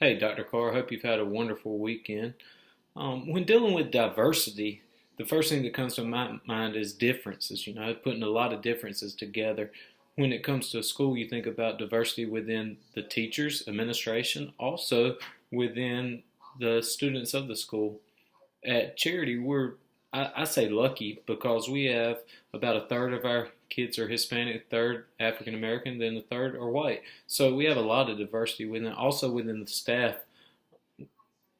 Hey, Dr. Carr, hope you've had a wonderful weekend. When dealing with diversity, the first thing that comes to my mind is differences, putting a lot of differences together. When it comes to a school, you think about diversity within the teachers, administration, also within the students of the school. At Charity, I say lucky because we have about a third of our kids are Hispanic, a third African American, then a third are white. So we have a lot of diversity within, also within the staff.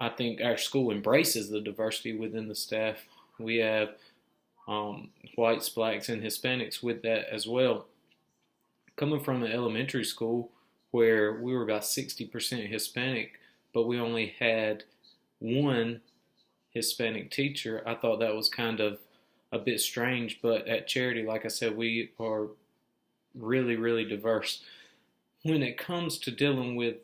I think our school embraces the diversity within the staff. We have whites, blacks, and Hispanics with that as well. Coming from an elementary school where we were about 60% Hispanic, but we only had one Hispanic teacher, I thought that was kind of a bit strange. But at Charity, like I said, we are really, really diverse. When it comes to dealing with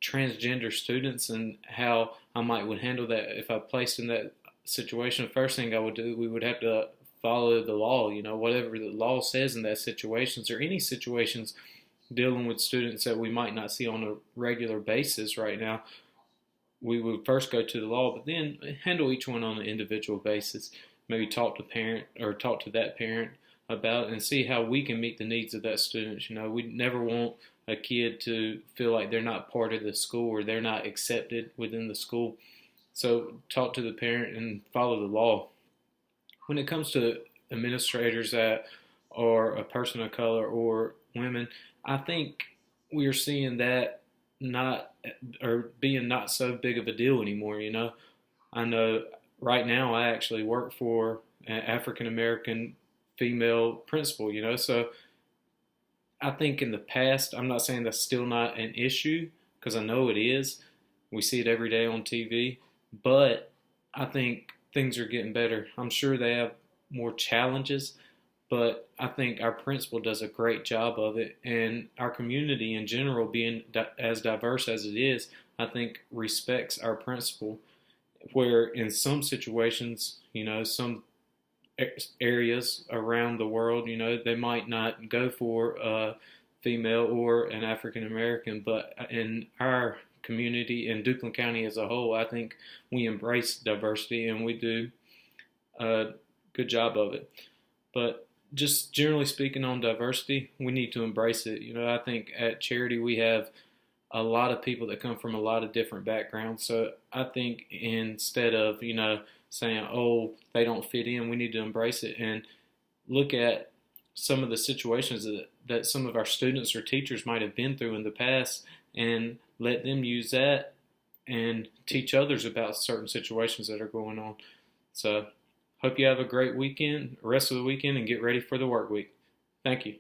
transgender students and how I might would handle that if I placed in that situation, first thing I would do, we would have to follow the law, whatever the law says in that situations or any situations dealing with students that we might not see on a regular basis right now. We would first go to the law, but then handle each one on an individual basis. Maybe talk to parent or talk to that parent about it and see how we can meet the needs of that student. We never want a kid to feel like they're not part of the school or they're not accepted within the school. So talk to the parent and follow the law. When it comes to administrators that are a person of color or women, I think we are seeing that not or being not so big of a deal anymore. I know right now I actually work for an African American female principal. So I think in the past, I'm not saying that's still not an issue because I know it is. We see it every day on TV, but I think things are getting better. I'm sure they have more challenges, but I think our principal does a great job of it, and our community in general, being as diverse as it is, I think respects our principal. Where in some situations, some areas around the world, they might not go for a female or an African American, but in our community in Duplin County as a whole, I think we embrace diversity and we do a good job of it. But just generally speaking on diversity, we need to embrace it. I think at Charity we have a lot of people that come from a lot of different backgrounds. So I think instead of, saying, oh, they don't fit in, we need to embrace it and look at some of the situations that some of our students or teachers might have been through in the past and let them use that and teach others about certain situations that are going on. So hope you have a great weekend, rest of the weekend, and get ready for the work week. Thank you.